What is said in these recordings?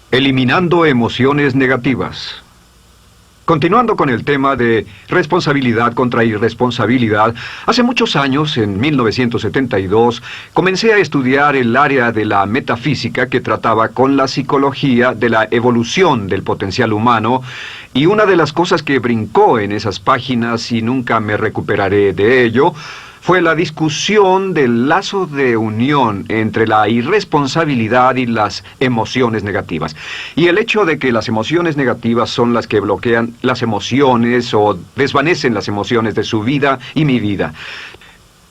Eliminando emociones negativas. Continuando con el tema de responsabilidad contra irresponsabilidad, hace muchos años, en 1972, comencé a estudiar el área de la metafísica que trataba con la psicología de la evolución del potencial humano, y una de las cosas que brincó en esas páginas, y nunca me recuperaré de ello, fue la discusión del lazo de unión entre la irresponsabilidad y las emociones negativas. Y el hecho de que las emociones negativas son las que bloquean las emociones o desvanecen las emociones de su vida y mi vida.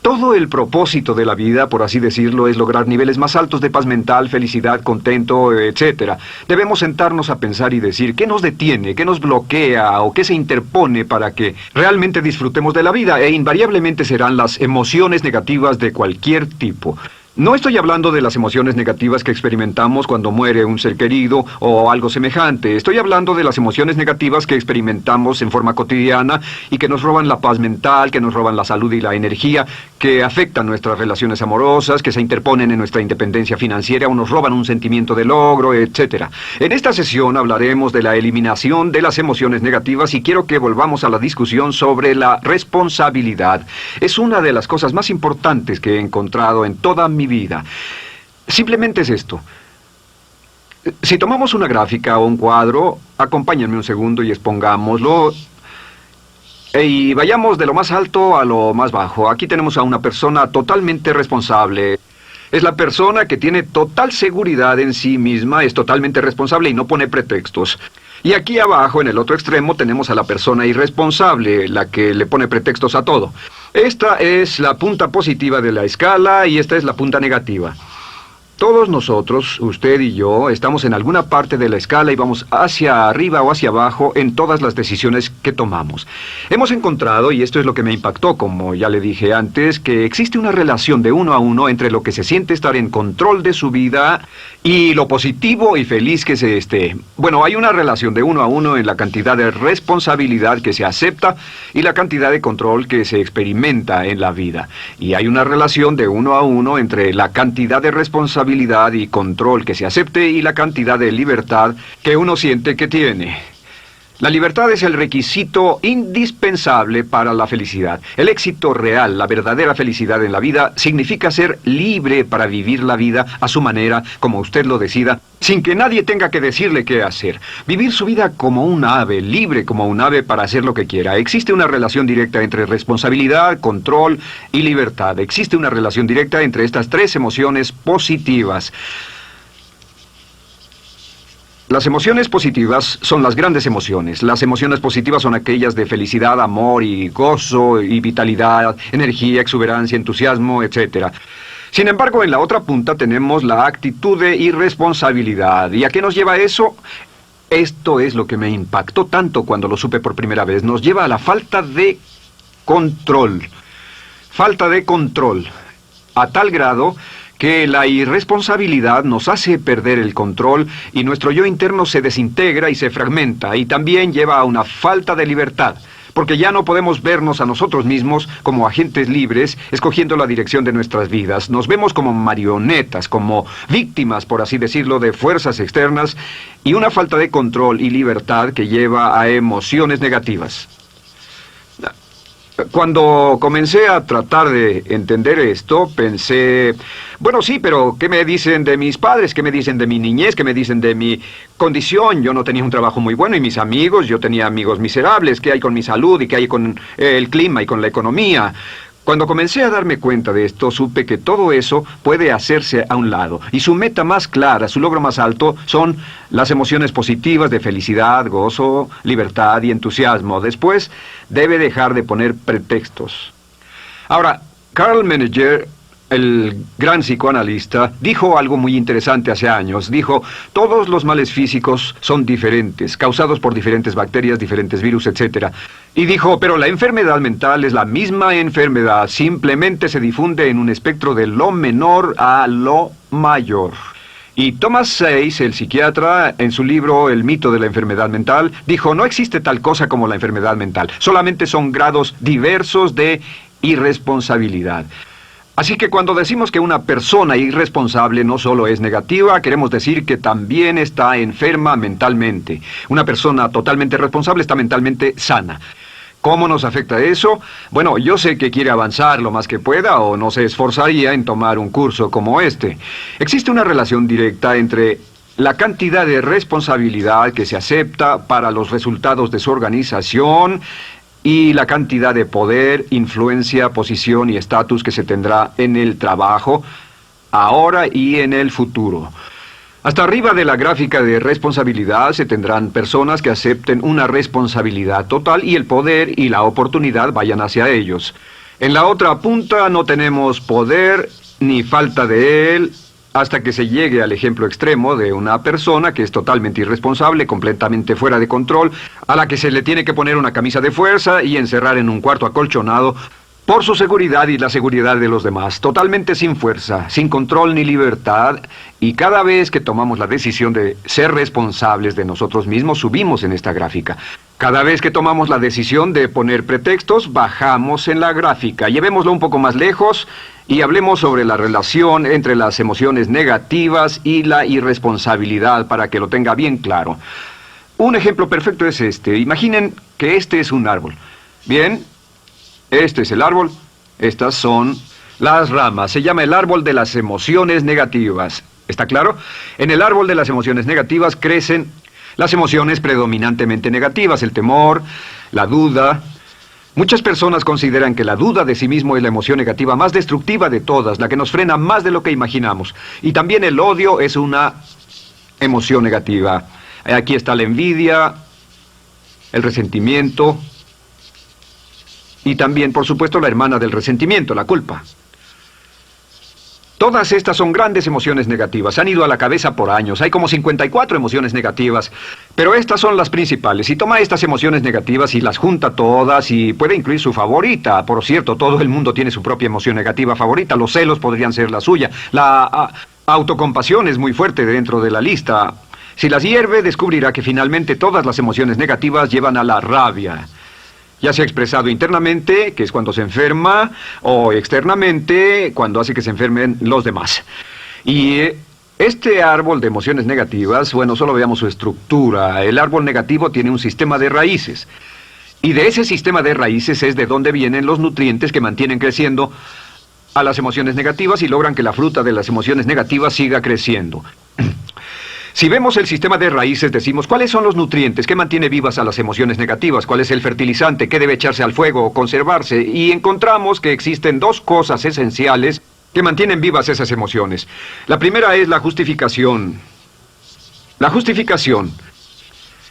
Todo el propósito de la vida, por así decirlo, es lograr niveles más altos de paz mental, felicidad, contento, etc. Debemos sentarnos a pensar y decir qué nos detiene, qué nos bloquea o qué se interpone para que realmente disfrutemos de la vida, e invariablemente serán las emociones negativas de cualquier tipo. No estoy hablando de las emociones negativas que experimentamos cuando muere un ser querido o algo semejante. Estoy hablando de las emociones negativas que experimentamos en forma cotidiana y que nos roban la paz mental, que nos roban la salud y la energía, que afectan nuestras relaciones amorosas, que se interponen en nuestra independencia financiera o nos roban un sentimiento de logro, etc. En esta sesión hablaremos de la eliminación de las emociones negativas y quiero que volvamos a la discusión sobre la responsabilidad. Es una de las cosas más importantes que he encontrado en toda mi vida. Simplemente es esto. Si tomamos una gráfica o un cuadro, acompáñenme un segundo y expongámoslo. Y vayamos de lo más alto a lo más bajo. Aquí tenemos a una persona totalmente responsable. Es la persona que tiene total seguridad en sí misma, es totalmente responsable y no pone pretextos. Y aquí abajo, en el otro extremo, tenemos a la persona irresponsable, la que le pone pretextos a todo. Esta es la punta positiva de la escala y esta es la punta negativa. Todos nosotros, usted y yo, estamos en alguna parte de la escala y vamos hacia arriba o hacia abajo en todas las decisiones que tomamos. Hemos encontrado, y esto es lo que me impactó, como ya le dije antes, que existe una relación de 1 a 1 entre lo que se siente estar en control de su vida y lo positivo y feliz que se esté. Bueno, hay una relación de 1 a 1 en la cantidad de responsabilidad que se acepta y la cantidad de control que se experimenta en la vida. Y hay una relación de 1 a 1 entre la cantidad de responsabilidad y control que se acepte y la cantidad de libertad que uno siente que tiene. La libertad es el requisito indispensable para la felicidad. El éxito real, la verdadera felicidad en la vida, significa ser libre para vivir la vida a su manera, como usted lo decida, sin que nadie tenga que decirle qué hacer. Vivir su vida como un ave, libre como un ave para hacer lo que quiera. Existe una relación directa entre responsabilidad, control y libertad. Existe una relación directa entre estas tres emociones positivas. Las emociones positivas son las grandes emociones. Las emociones positivas son aquellas de felicidad, amor y gozo y vitalidad, energía, exuberancia, entusiasmo, etc. Sin embargo, en la otra punta tenemos la actitud de irresponsabilidad. ¿Y a qué nos lleva eso? Esto es lo que me impactó tanto cuando lo supe por primera vez. Nos lleva a la falta de control. Falta de control. A tal grado que la irresponsabilidad nos hace perder el control y nuestro yo interno se desintegra y se fragmenta, y también lleva a una falta de libertad, porque ya no podemos vernos a nosotros mismos como agentes libres, escogiendo la dirección de nuestras vidas. Nos vemos como marionetas, como víctimas, por así decirlo, de fuerzas externas, y una falta de control y libertad que lleva a emociones negativas. Cuando comencé a tratar de entender esto, pensé, bueno, sí, pero ¿qué me dicen de mis padres? ¿Qué me dicen de mi niñez? ¿Qué me dicen de mi condición? Yo no tenía un trabajo muy bueno y mis amigos, yo tenía amigos miserables. ¿Qué hay con mi salud y qué hay con el clima y con la economía? Cuando comencé a darme cuenta de esto, supe que todo eso puede hacerse a un lado. Y su meta más clara, su logro más alto, son las emociones positivas de felicidad, gozo, libertad y entusiasmo. Después, debe dejar de poner pretextos. Ahora, Carl Menninger, el gran psicoanalista, dijo algo muy interesante hace años. Dijo, todos los males físicos son diferentes, causados por diferentes bacterias, diferentes virus, etc. Y dijo, pero la enfermedad mental es la misma enfermedad, simplemente se difunde en un espectro de lo menor a lo mayor. Y Thomas Sayce, el psiquiatra, en su libro El mito de la enfermedad mental, dijo, no existe tal cosa como la enfermedad mental, solamente son grados diversos de irresponsabilidad. Así que cuando decimos que una persona irresponsable no solo es negativa, queremos decir que también está enferma mentalmente. Una persona totalmente responsable está mentalmente sana. ¿Cómo nos afecta eso? Bueno, yo sé que quiere avanzar lo más que pueda o no se esforzaría en tomar un curso como este. Existe una relación directa entre la cantidad de responsabilidad que se acepta para los resultados de su organización y la cantidad de poder, influencia, posición y estatus que se tendrá en el trabajo, ahora y en el futuro. Hasta arriba de la gráfica de responsabilidad se tendrán personas que acepten una responsabilidad total y el poder y la oportunidad vayan hacia ellos. En la otra punta no tenemos poder ni falta de él, hasta que se llegue al ejemplo extremo de una persona que es totalmente irresponsable, completamente fuera de control, a la que se le tiene que poner una camisa de fuerza y encerrar en un cuarto acolchonado por su seguridad y la seguridad de los demás, totalmente sin fuerza, sin control ni libertad, y cada vez que tomamos la decisión de ser responsables de nosotros mismos, subimos en esta gráfica. Cada vez que tomamos la decisión de poner pretextos, bajamos en la gráfica. Llevémoslo un poco más lejos y hablemos sobre la relación entre las emociones negativas y la irresponsabilidad para que lo tenga bien claro. Un ejemplo perfecto es este. Imaginen que este es un árbol. Bien, este es el árbol. Estas son las ramas. Se llama el árbol de las emociones negativas. ¿Está claro? En el árbol de las emociones negativas crecen las emociones predominantemente negativas, el temor, la duda. Muchas personas consideran que la duda de sí mismo es la emoción negativa más destructiva de todas, la que nos frena más de lo que imaginamos. Y también el odio es una emoción negativa. Aquí está la envidia, el resentimiento y también, por supuesto, la hermana del resentimiento, la culpa. Todas estas son grandes emociones negativas. Han ido a la cabeza por años. Hay como 54 emociones negativas. Pero estas son las principales. Si toma estas emociones negativas y las junta todas y puede incluir su favorita. Por cierto, todo el mundo tiene su propia emoción negativa favorita. Los celos podrían ser la suya. La autocompasión es muy fuerte dentro de la lista. Si las hierve, descubrirá que finalmente todas las emociones negativas llevan a la rabia. Ya sea expresado internamente, que es cuando se enferma, o externamente, cuando hace que se enfermen los demás. Y este árbol de emociones negativas, bueno, solo veamos su estructura. El árbol negativo tiene un sistema de raíces. Y de ese sistema de raíces es de donde vienen los nutrientes que mantienen creciendo a las emociones negativas y logran que la fruta de las emociones negativas siga creciendo. Si vemos el sistema de raíces, decimos, ¿cuáles son los nutrientes? ¿Qué mantiene vivas a las emociones negativas? ¿Cuál es el fertilizante? ¿Qué debe echarse al fuego o conservarse? Y encontramos que existen dos cosas esenciales que mantienen vivas esas emociones. La primera es la justificación. La justificación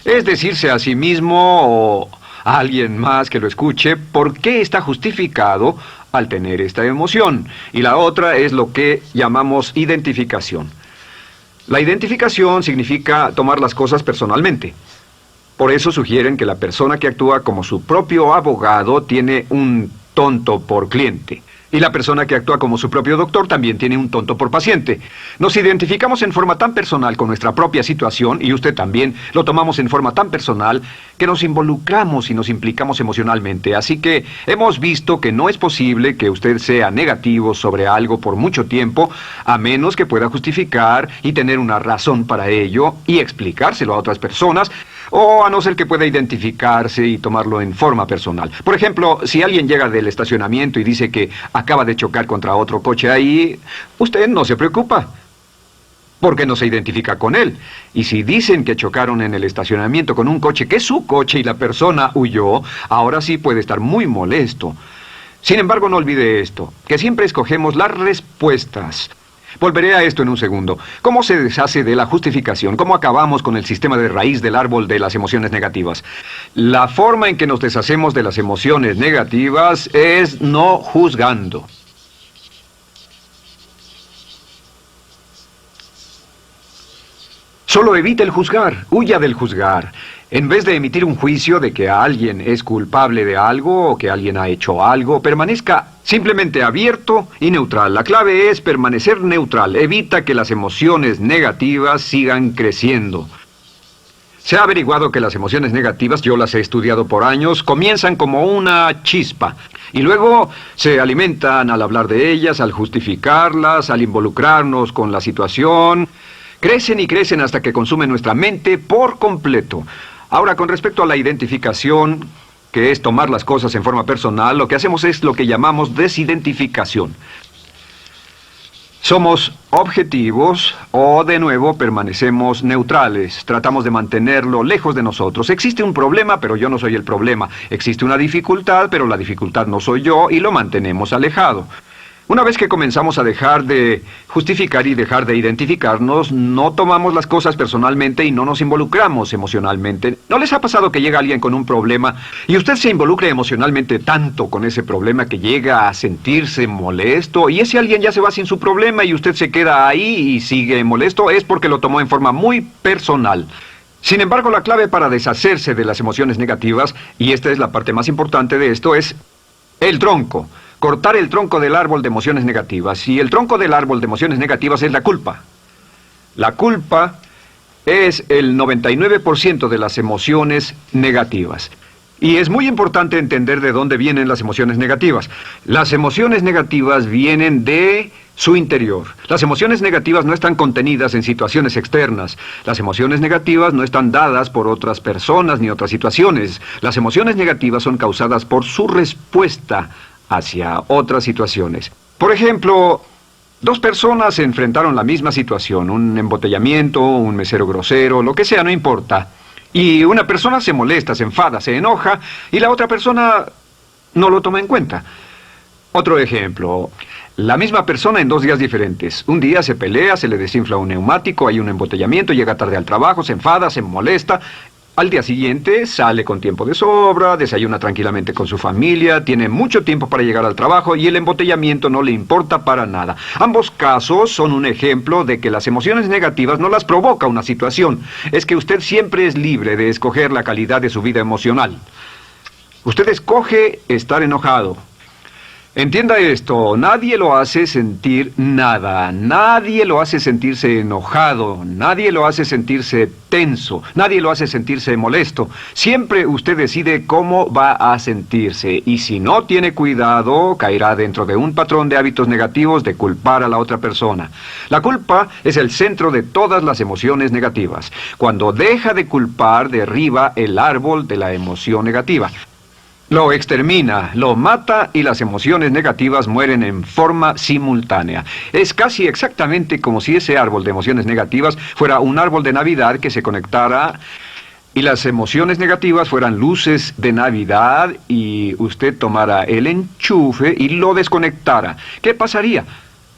es decirse a sí mismo o a alguien más que lo escuche por qué está justificado al tener esta emoción. Y la otra es lo que llamamos identificación. La identificación significa tomar las cosas personalmente. Por eso sugieren que la persona que actúa como su propio abogado tiene un tonto por cliente. Y la persona que actúa como su propio doctor también tiene un tonto por paciente. Nos identificamos en forma tan personal con nuestra propia situación, y usted también, lo tomamos en forma tan personal, que nos involucramos y nos implicamos emocionalmente. Así que hemos visto que no es posible que usted sea negativo sobre algo por mucho tiempo, a menos que pueda justificar y tener una razón para ello y explicárselo a otras personas, o a no ser que pueda identificarse y tomarlo en forma personal. Por ejemplo, si alguien llega del estacionamiento y dice que acaba de chocar contra otro coche ahí, usted no se preocupa, porque no se identifica con él. Y si dicen que chocaron en el estacionamiento con un coche que es su coche y la persona huyó, ahora sí puede estar muy molesto. Sin embargo, no olvide esto, que siempre escogemos las respuestas. Volveré a esto en un segundo. ¿Cómo se deshace de la justificación? ¿Cómo acabamos con el sistema de raíz del árbol de las emociones negativas? La forma en que nos deshacemos de las emociones negativas es no juzgando. Solo evite el juzgar, huya del juzgar. En vez de emitir un juicio de que alguien es culpable de algo o que alguien ha hecho algo, permanezca simplemente abierto y neutral. La clave es permanecer neutral. Evita que las emociones negativas sigan creciendo. Se ha averiguado que las emociones negativas, yo las he estudiado por años, comienzan como una chispa y luego se alimentan al hablar de ellas, al justificarlas, al involucrarnos con la situación. Crecen y crecen hasta que consumen nuestra mente por completo. Ahora, con respecto a la identificación, que es tomar las cosas en forma personal, lo que hacemos es lo que llamamos desidentificación. Somos objetivos o, de nuevo, permanecemos neutrales. Tratamos de mantenerlo lejos de nosotros. Existe un problema, pero yo no soy el problema. Existe una dificultad, pero la dificultad no soy yo, y lo mantenemos alejado. Una vez que comenzamos a dejar de justificar y dejar de identificarnos, no tomamos las cosas personalmente y no nos involucramos emocionalmente. ¿No les ha pasado que llega alguien con un problema y usted se involucra emocionalmente tanto con ese problema que llega a sentirse molesto y ese alguien ya se va sin su problema y usted se queda ahí y sigue molesto? Es porque lo tomó en forma muy personal. Sin embargo, la clave para deshacerse de las emociones negativas, y esta es la parte más importante de esto, es el tronco. Cortar el tronco del árbol de emociones negativas. Y el tronco del árbol de emociones negativas es la culpa. La culpa es el 99% de las emociones negativas. Y es muy importante entender de dónde vienen las emociones negativas. Las emociones negativas vienen de su interior. Las emociones negativas no están contenidas en situaciones externas. Las emociones negativas no están dadas por otras personas ni otras situaciones. Las emociones negativas son causadas por su respuesta hacia otras situaciones. Por ejemplo, dos personas se enfrentaron a la misma situación, un embotellamiento, un mesero grosero, lo que sea, no importa. Y una persona se molesta, se enfada, se enoja, y la otra persona no lo toma en cuenta. Otro ejemplo, la misma persona en 2 días diferentes. Un día se pelea, se le desinfla un neumático, hay un embotellamiento, llega tarde al trabajo, se enfada, se molesta. Al día siguiente sale con tiempo de sobra, desayuna tranquilamente con su familia, tiene mucho tiempo para llegar al trabajo y el embotellamiento no le importa para nada. Ambos casos son un ejemplo de que las emociones negativas no las provoca una situación. Es que usted siempre es libre de escoger la calidad de su vida emocional. Usted escoge estar enojado. Entienda esto, nadie lo hace sentir nada, nadie lo hace sentirse enojado, nadie lo hace sentirse tenso, nadie lo hace sentirse molesto. Siempre usted decide cómo va a sentirse y si no tiene cuidado, caerá dentro de un patrón de hábitos negativos de culpar a la otra persona. La culpa es el centro de todas las emociones negativas. Cuando deja de culpar, derriba el árbol de la emoción negativa. Lo extermina, lo mata y las emociones negativas mueren en forma simultánea. Es casi exactamente como si ese árbol de emociones negativas fuera un árbol de Navidad que se conectara y las emociones negativas fueran luces de Navidad y usted tomara el enchufe y lo desconectara. ¿Qué pasaría?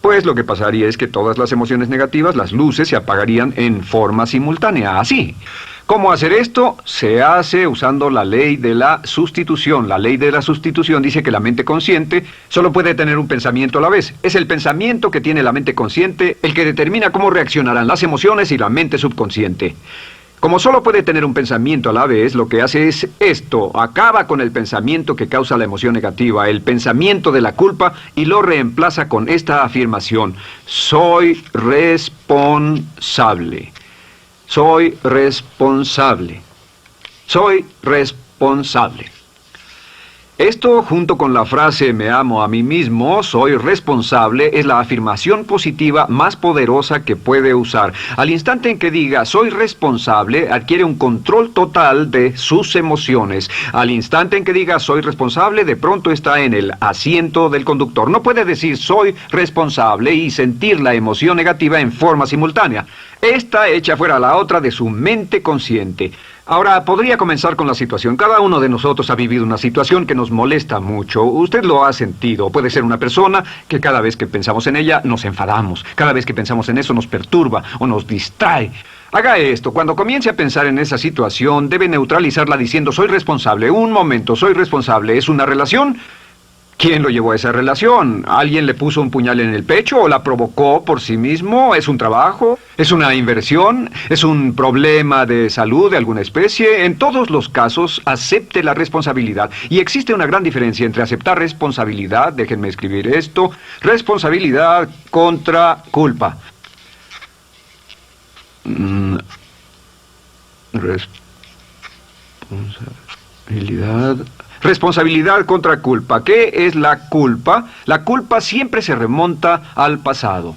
Pues lo que pasaría es que todas las emociones negativas, las luces, se apagarían en forma simultánea, así. ¿Cómo hacer esto? Se hace usando la ley de la sustitución. La ley de la sustitución dice que la mente consciente solo puede tener un pensamiento a la vez. Es el pensamiento que tiene la mente consciente el que determina cómo reaccionarán las emociones y la mente subconsciente. Como solo puede tener un pensamiento a la vez, lo que hace es esto: acaba con el pensamiento que causa la emoción negativa, el pensamiento de la culpa, y lo reemplaza con esta afirmación: soy responsable. Soy responsable. Soy responsable. Esto, junto con la frase me amo a mí mismo, soy responsable, es la afirmación positiva más poderosa que puede usar. Al instante en que diga soy responsable, adquiere un control total de sus emociones. Al instante en que diga soy responsable, de pronto está en el asiento del conductor. No puede decir soy responsable y sentir la emoción negativa en forma simultánea. Esta echa fuera la otra de su mente consciente. Ahora, podría comenzar con la situación. Cada uno de nosotros ha vivido una situación que nos molesta mucho. Usted lo ha sentido. Puede ser una persona que cada vez que pensamos en ella nos enfadamos. Cada vez que pensamos en eso nos perturba o nos distrae. Haga esto. Cuando comience a pensar en esa situación, debe neutralizarla diciendo soy responsable. Un momento, soy responsable. ¿Es una relación? ¿Quién lo llevó a esa relación? ¿Alguien le puso un puñal en el pecho o la provocó por sí mismo? ¿Es un trabajo? ¿Es una inversión? ¿Es un problema de salud de alguna especie? En todos los casos, acepte la responsabilidad. Y existe una gran diferencia entre aceptar responsabilidad, déjenme escribir esto, responsabilidad contra culpa. Responsabilidad. Responsabilidad contra culpa. ¿Qué es la culpa? La culpa siempre se remonta al pasado.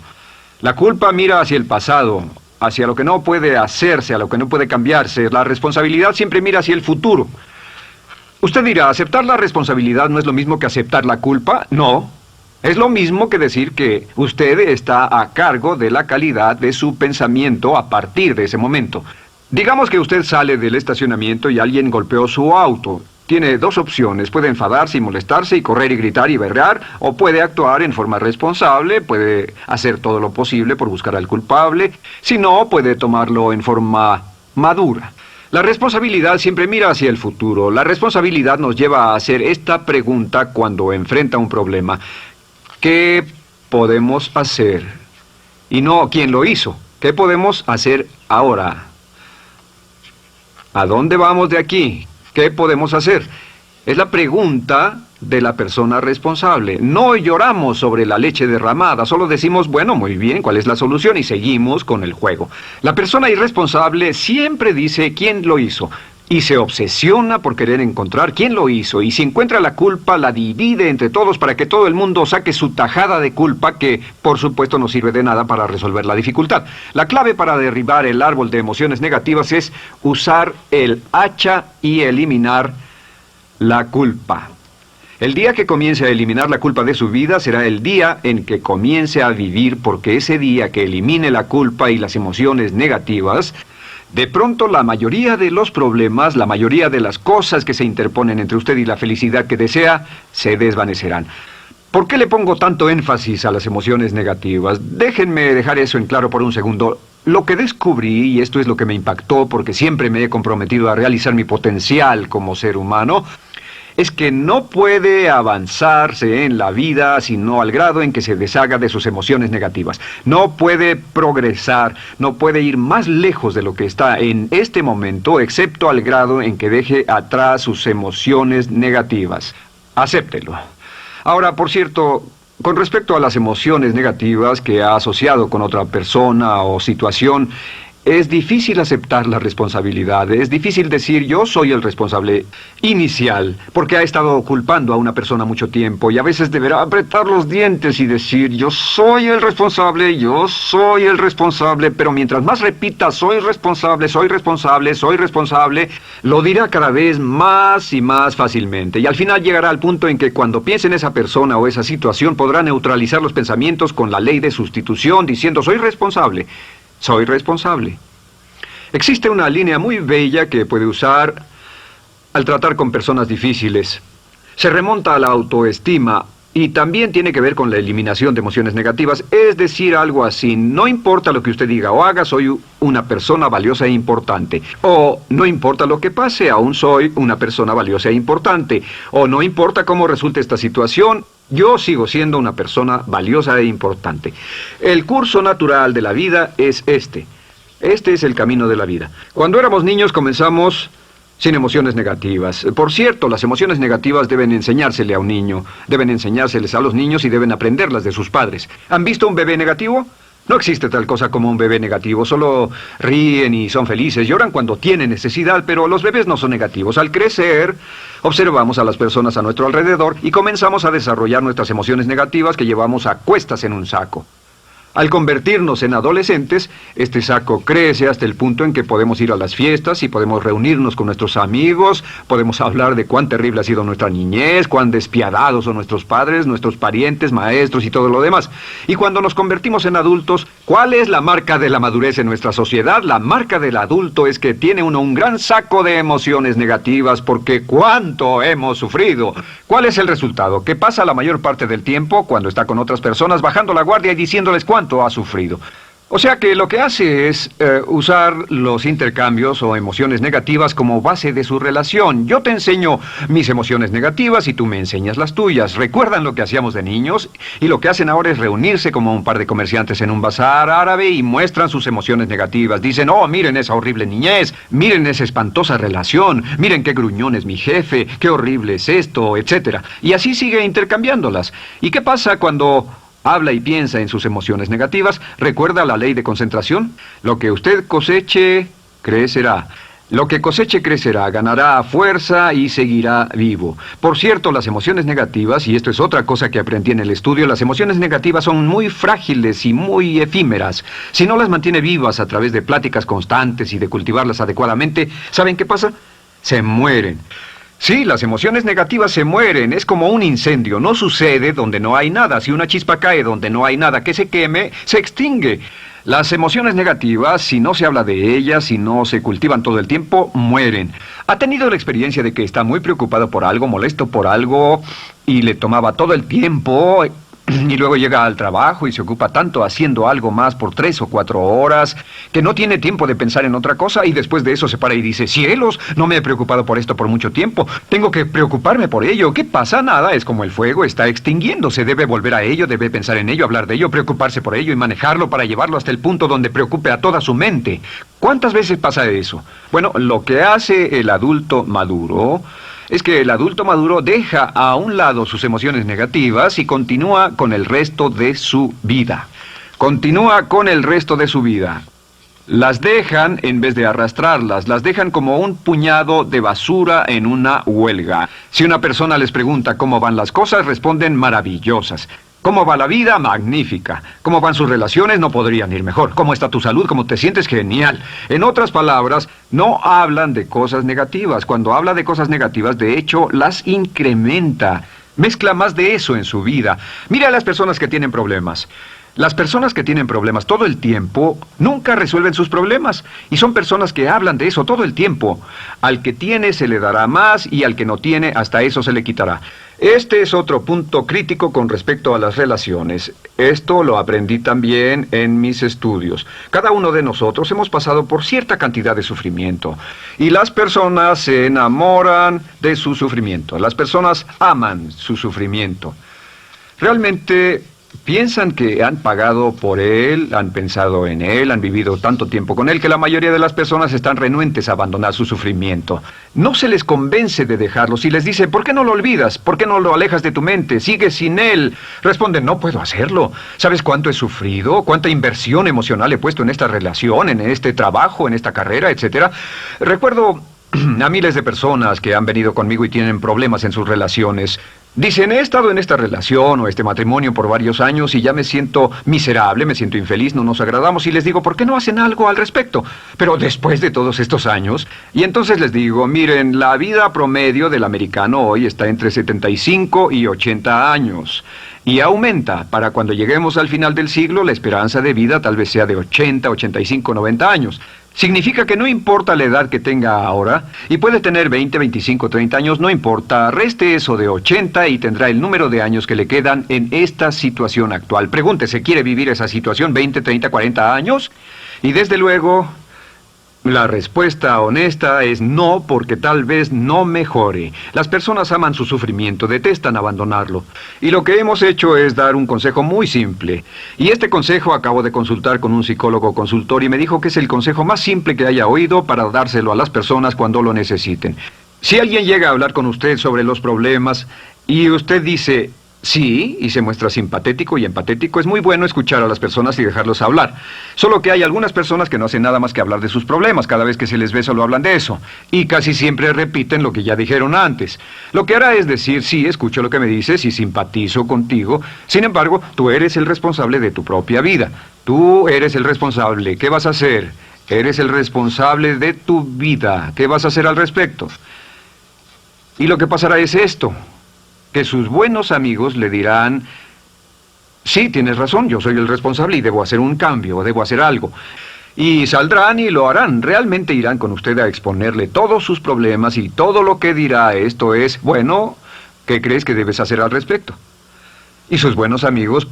La culpa mira hacia el pasado, hacia lo que no puede hacerse, a lo que no puede cambiarse. La responsabilidad siempre mira hacia el futuro. Usted dirá, ¿aceptar la responsabilidad no es lo mismo que aceptar la culpa? No. Es lo mismo que decir que usted está a cargo de la calidad de su pensamiento a partir de ese momento. Digamos que usted sale del estacionamiento y alguien golpeó su auto. Tiene dos opciones. Puede enfadarse y molestarse y correr y gritar y berrear, o puede actuar en forma responsable, puede hacer todo lo posible por buscar al culpable. Si no, puede tomarlo en forma madura. La responsabilidad siempre mira hacia el futuro. La responsabilidad nos lleva a hacer esta pregunta cuando enfrenta un problema. ¿Qué podemos hacer? Y no quién lo hizo. ¿Qué podemos hacer ahora? ¿A dónde vamos de aquí? ¿Qué podemos hacer? Es la pregunta de la persona responsable. No lloramos sobre la leche derramada, solo decimos, bueno, muy bien, ¿cuál es la solución? Y seguimos con el juego. La persona irresponsable siempre dice quién lo hizo y se obsesiona por querer encontrar quién lo hizo, y si encuentra la culpa la divide entre todos para que todo el mundo saque su tajada de culpa, que por supuesto no sirve de nada para resolver la dificultad. La clave para derribar el árbol de emociones negativas es usar el hacha y eliminar la culpa. El día que comience a eliminar la culpa de su vida será el día en que comience a vivir, porque ese día que elimine la culpa y las emociones negativas, de pronto la mayoría de los problemas, la mayoría de las cosas que se interponen entre usted y la felicidad que desea, se desvanecerán. ¿Por qué le pongo tanto énfasis a las emociones negativas? Déjenme dejar eso en claro por un segundo. Lo que descubrí, y esto es lo que me impactó porque siempre me he comprometido a realizar mi potencial como ser humano, es que no puede avanzarse en la vida sino al grado en que se deshaga de sus emociones negativas. No puede progresar, no puede ir más lejos de lo que está en este momento, excepto al grado en que deje atrás sus emociones negativas. Acéptelo. Ahora, por cierto, con respecto a las emociones negativas que ha asociado con otra persona o situación, es difícil aceptar la responsabilidad, es difícil decir yo soy el responsable inicial, porque ha estado culpando a una persona mucho tiempo y a veces deberá apretar los dientes y decir yo soy el responsable, pero mientras más repita soy responsable, lo dirá cada vez más y más fácilmente, y al final llegará al punto en que cuando piense en esa persona o esa situación podrá neutralizar los pensamientos con la ley de sustitución diciendo soy responsable. Soy responsable. Existe una línea muy bella que puede usar al tratar con personas difíciles. Se remonta a la autoestima y también tiene que ver con la eliminación de emociones negativas. Es decir, algo así: no importa lo que usted diga o haga, soy una persona valiosa e importante. O no importa lo que pase, aún soy una persona valiosa e importante. O no importa cómo resulte esta situación, yo sigo siendo una persona valiosa e importante. El curso natural de la vida es este. Este es el camino de la vida. Cuando éramos niños comenzamos sin emociones negativas. Por cierto, las emociones negativas deben enseñársele a un niño. Deben enseñárseles a los niños y deben aprenderlas de sus padres. ¿Han visto un bebé negativo? No existe tal cosa como un bebé negativo. Solo ríen y son felices. Lloran cuando tienen necesidad, pero los bebés no son negativos. Al crecer, observamos a las personas a nuestro alrededor y comenzamos a desarrollar nuestras emociones negativas que llevamos a cuestas en un saco. Al convertirnos en adolescentes, este saco crece hasta el punto en que podemos ir a las fiestas y podemos reunirnos con nuestros amigos, podemos hablar de cuán terrible ha sido nuestra niñez, cuán despiadados son nuestros padres, nuestros parientes, maestros y todo lo demás. Y cuando nos convertimos en adultos, ¿cuál es la marca de la madurez en nuestra sociedad? La marca del adulto es que tiene uno un gran saco de emociones negativas, porque ¿cuánto hemos sufrido? ¿Cuál es el resultado? Que pasa la mayor parte del tiempo, cuando está con otras personas, bajando la guardia y diciéndoles cuánto ha sufrido. O sea que lo que hace es usar los intercambios o emociones negativas como base de su relación. Yo te enseño mis emociones negativas y tú me enseñas las tuyas. ¿Recuerdan lo que hacíamos de niños? Y lo que hacen ahora es reunirse como un par de comerciantes en un bazar árabe y muestran sus emociones negativas. Dicen, oh, miren esa horrible niñez, miren esa espantosa relación, miren qué gruñón es mi jefe, qué horrible es esto, etc. Y así sigue intercambiándolas. ¿Y qué pasa cuando habla y piensa en sus emociones negativas? ¿Recuerda la ley de concentración? Lo que usted coseche, crecerá. Lo que coseche crecerá, ganará fuerza y seguirá vivo. Por cierto, las emociones negativas, y esto es otra cosa que aprendí en el estudio, las emociones negativas son muy frágiles y muy efímeras. Si no las mantiene vivas a través de pláticas constantes y de cultivarlas adecuadamente, ¿saben qué pasa? Se mueren. Sí, las emociones negativas se mueren, es como un incendio, no sucede donde no hay nada. Si una chispa cae donde no hay nada que se queme, se extingue. Las emociones negativas, si no se habla de ellas, si no se cultivan todo el tiempo, mueren. ¿Ha tenido la experiencia de que está muy preocupado por algo, molesto por algo, y le tomaba todo el tiempo, y luego llega al trabajo y se ocupa tanto haciendo algo más por 3 o 4 horas, que no tiene tiempo de pensar en otra cosa, y después de eso se para y dice, cielos, no me he preocupado por esto por mucho tiempo, tengo que preocuparme por ello? ¿Qué pasa? Nada, es como el fuego, está extinguiéndose, debe volver a ello, debe pensar en ello, hablar de ello, preocuparse por ello y manejarlo para llevarlo hasta el punto donde preocupe a toda su mente. ¿Cuántas veces pasa eso? Bueno, lo que hace el adulto maduro es que el adulto maduro deja a un lado sus emociones negativas y continúa con el resto de su vida. Continúa con el resto de su vida. Las dejan en vez de arrastrarlas, las dejan como un puñado de basura en una huelga. Si una persona les pregunta cómo van las cosas, responden maravillosas. ¿Cómo va la vida? Magnífica. ¿Cómo van sus relaciones? No podrían ir mejor. ¿Cómo está tu salud? ¿Cómo te sientes? Genial. En otras palabras, no hablan de cosas negativas. Cuando habla de cosas negativas, de hecho, las incrementa. Mezcla más de eso en su vida. Mira a las personas que tienen problemas. Las personas que tienen problemas todo el tiempo nunca resuelven sus problemas. Y son personas que hablan de eso todo el tiempo. Al que tiene se le dará más y al que no tiene hasta eso se le quitará. Este es otro punto crítico con respecto a las relaciones. Esto lo aprendí también en mis estudios. Cada uno de nosotros hemos pasado por cierta cantidad de sufrimiento. Y las personas se enamoran de su sufrimiento. Las personas aman su sufrimiento. Realmente piensan que han pagado por él, han pensado en él, han vivido tanto tiempo con él que la mayoría de las personas están renuentes a abandonar su sufrimiento. No se les convence de dejarlo. Si les dice, ¿por qué no lo olvidas? ¿Por qué no lo alejas de tu mente? ¿Sigues sin él? Responden, no puedo hacerlo. ¿Sabes cuánto he sufrido? ¿Cuánta inversión emocional he puesto en esta relación, en este trabajo, en esta carrera, etcétera? Recuerdo a miles de personas que han venido conmigo y tienen problemas en sus relaciones. Dicen, he estado en esta relación o este matrimonio por varios años y ya me siento miserable, me siento infeliz, no nos agradamos, y les digo, ¿por qué no hacen algo al respecto? Pero después de todos estos años, y entonces les digo, miren, la vida promedio del americano hoy está entre 75 y 80 años. Y aumenta. Para cuando lleguemos al final del siglo, la esperanza de vida tal vez sea de 80, 85, 90 años. Significa que no importa la edad que tenga ahora, y puede tener 20, 25, 30 años, no importa, reste eso de 80 y tendrá el número de años que le quedan en esta situación actual. Pregúntese, ¿quiere vivir esa situación 20, 30, 40 años? Y desde luego, la respuesta honesta es no, porque tal vez no mejore. Las personas aman su sufrimiento, detestan abandonarlo. Y lo que hemos hecho es dar un consejo muy simple. Y este consejo acabo de consultar con un psicólogo consultor y me dijo que es el consejo más simple que haya oído para dárselo a las personas cuando lo necesiten. Si alguien llega a hablar con usted sobre los problemas y usted dice sí, y se muestra simpatético y empatético, es muy bueno escuchar a las personas y dejarlos hablar. Solo que hay algunas personas que no hacen nada más que hablar de sus problemas. Cada vez que se les ve solo hablan de eso. Y casi siempre repiten lo que ya dijeron antes. Lo que hará es decir, sí, escucho lo que me dices y simpatizo contigo. Sin embargo, tú eres el responsable de tu propia vida. Tú eres el responsable. ¿Qué vas a hacer? Eres el responsable de tu vida. ¿Qué vas a hacer al respecto? Y lo que pasará es esto, que sus buenos amigos le dirán, sí, tienes razón, yo soy el responsable y debo hacer un cambio, debo hacer algo. Y saldrán y lo harán, realmente irán con usted a exponerle todos sus problemas y todo lo que dirá esto es, bueno, ¿qué crees que debes hacer al respecto? Y sus buenos amigos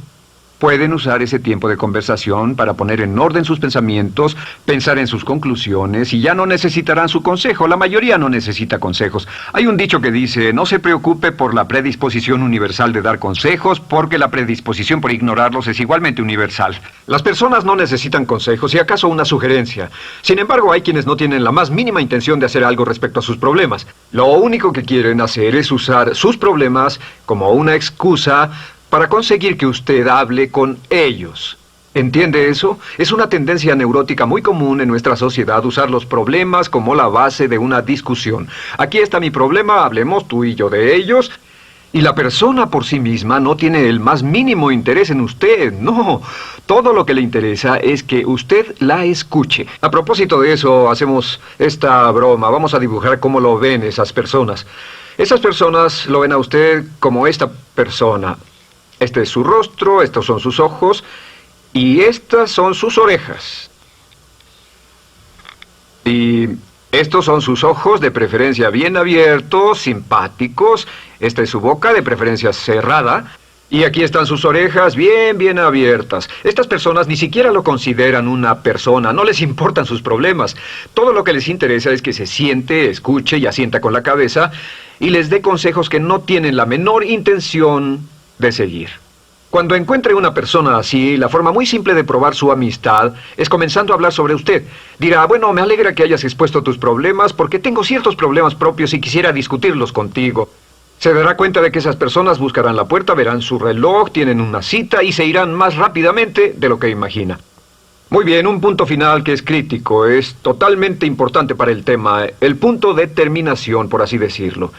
pueden usar ese tiempo de conversación para poner en orden sus pensamientos, pensar en sus conclusiones y ya no necesitarán su consejo. La mayoría no necesita consejos. Hay un dicho que dice, no se preocupe por la predisposición universal de dar consejos, porque la predisposición por ignorarlos es igualmente universal. Las personas no necesitan consejos, si acaso una sugerencia. Sin embargo, hay quienes no tienen la más mínima intención de hacer algo respecto a sus problemas. Lo único que quieren hacer es usar sus problemas como una excusa para conseguir que usted hable con ellos. ¿Entiende eso? Es una tendencia neurótica muy común en nuestra sociedad usar los problemas como la base de una discusión. Aquí está mi problema, hablemos tú y yo de ellos. Y la persona por sí misma no tiene el más mínimo interés en usted, no. Todo lo que le interesa es que usted la escuche. A propósito de eso, hacemos esta broma. Vamos a dibujar cómo lo ven esas personas. Esas personas lo ven a usted como esta persona. Este es su rostro, estos son sus ojos y estas son sus orejas. Y estos son sus ojos, de preferencia bien abiertos, simpáticos. Esta es su boca, de preferencia cerrada. Y aquí están sus orejas bien abiertas. Estas personas ni siquiera lo consideran una persona, no les importan sus problemas. Todo lo que les interesa es que se siente, escuche y asienta con la cabeza y les dé consejos que no tienen la menor intención de seguir. Cuando encuentre una persona así, la forma muy simple de probar su amistad es comenzando a hablar sobre usted. Dirá, bueno, me alegra que hayas expuesto tus problemas porque tengo ciertos problemas propios y quisiera discutirlos contigo. Se dará cuenta de que esas personas buscarán la puerta, verán su reloj, tienen una cita y se irán más rápidamente de lo que imagina. Muy bien, un punto final que es crítico, es totalmente importante para el tema, el punto de terminación, por así decirlo.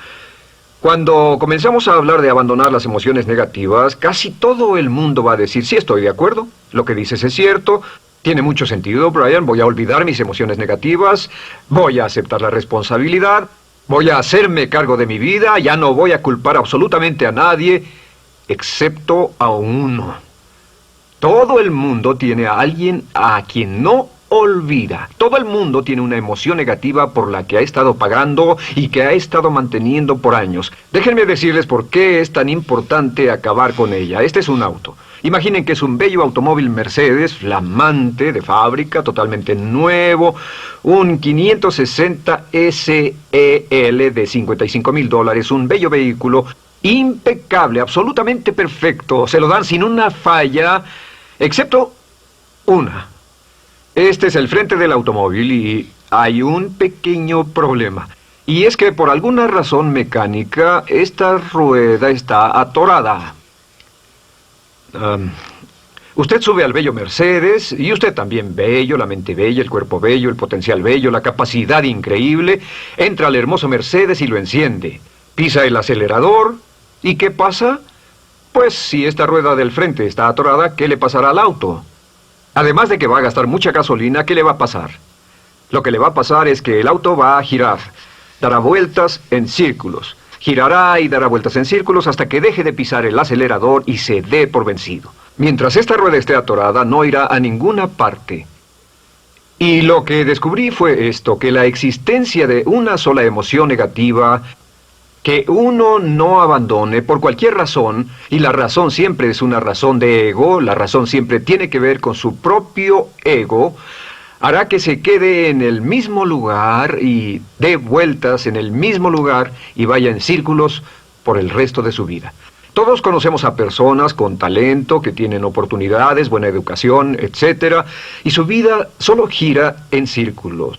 Cuando comenzamos a hablar de abandonar las emociones negativas, casi todo el mundo va a decir, sí, estoy de acuerdo, lo que dices es cierto, tiene mucho sentido, Brian, voy a olvidar mis emociones negativas, voy a aceptar la responsabilidad, voy a hacerme cargo de mi vida, ya no voy a culpar absolutamente a nadie, excepto a uno. Todo el mundo tiene a alguien a quien no olvida. Todo el mundo tiene una emoción negativa por la que ha estado pagando y que ha estado manteniendo por años. Déjenme decirles por qué es tan importante acabar con ella. Este es un auto. Imaginen que es un bello automóvil Mercedes, flamante, de fábrica, totalmente nuevo, un 560 SEL de $55,000, un bello vehículo, impecable, absolutamente perfecto. Se lo dan sin una falla, excepto una. Este es el frente del automóvil y hay un pequeño problema. Y es que por alguna razón mecánica, esta rueda está atorada. Usted sube al bello Mercedes, y usted también bello, la mente bella, el cuerpo bello, el potencial bello, la capacidad increíble. Entra al hermoso Mercedes y lo enciende. Pisa el acelerador, ¿y qué pasa? Pues si esta rueda del frente está atorada, ¿qué le pasará al auto? Además de que va a gastar mucha gasolina, ¿qué le va a pasar? Lo que le va a pasar es que el auto va a girar, dará vueltas en círculos. Girará y dará vueltas en círculos hasta que deje de pisar el acelerador y se dé por vencido. Mientras esta rueda esté atorada, no irá a ninguna parte. Y lo que descubrí fue esto, que la existencia de una sola emoción negativa que uno no abandone por cualquier razón, y la razón siempre es una razón de ego, la razón siempre tiene que ver con su propio ego, hará que se quede en el mismo lugar y dé vueltas en el mismo lugar y vaya en círculos por el resto de su vida. Todos conocemos a personas con talento, que tienen oportunidades, buena educación, etc. Y su vida solo gira en círculos.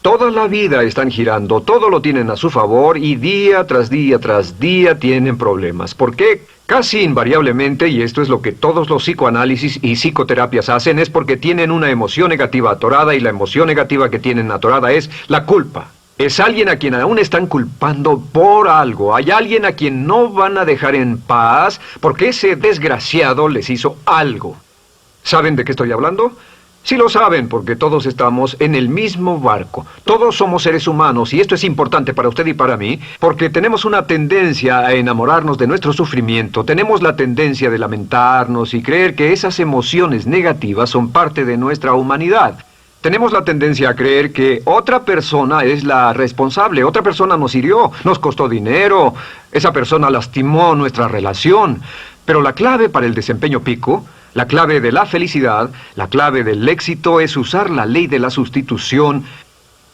Toda la vida están girando, todo lo tienen a su favor y día tras día tras día tienen problemas. ¿Por qué? Casi invariablemente, y esto es lo que todos los psicoanálisis y psicoterapias hacen, es porque tienen una emoción negativa atorada y la emoción negativa que tienen atorada es la culpa. Es alguien a quien aún están culpando por algo. Hay alguien a quien no van a dejar en paz porque ese desgraciado les hizo algo. ¿Saben de qué estoy hablando? Sí lo saben, porque todos estamos en el mismo barco. Todos somos seres humanos, y esto es importante para usted y para mí, porque tenemos una tendencia a enamorarnos de nuestro sufrimiento. Tenemos la tendencia de lamentarnos y creer que esas emociones negativas son parte de nuestra humanidad. Tenemos la tendencia a creer que otra persona es la responsable, otra persona nos hirió, nos costó dinero, esa persona lastimó nuestra relación. Pero la clave para el desempeño pico, la clave de la felicidad, la clave del éxito es usar la ley de la sustitución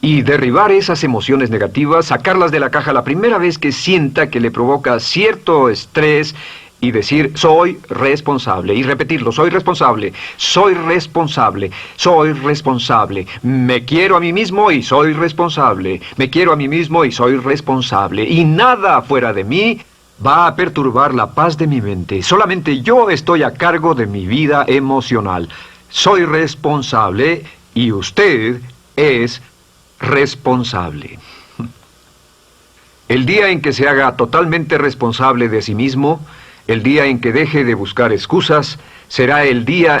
y derribar esas emociones negativas, sacarlas de la caja la primera vez que sienta que le provoca cierto estrés y decir, soy responsable, y repetirlo, soy responsable, soy responsable, soy responsable, me quiero a mí mismo y soy responsable, me quiero a mí mismo y soy responsable, y nada fuera de mí va a perturbar la paz de mi mente. Solamente yo estoy a cargo de mi vida emocional. soy responsable y usted es responsable. El día en que se haga totalmente responsable de sí mismo, el día en que deje de buscar excusas, será el día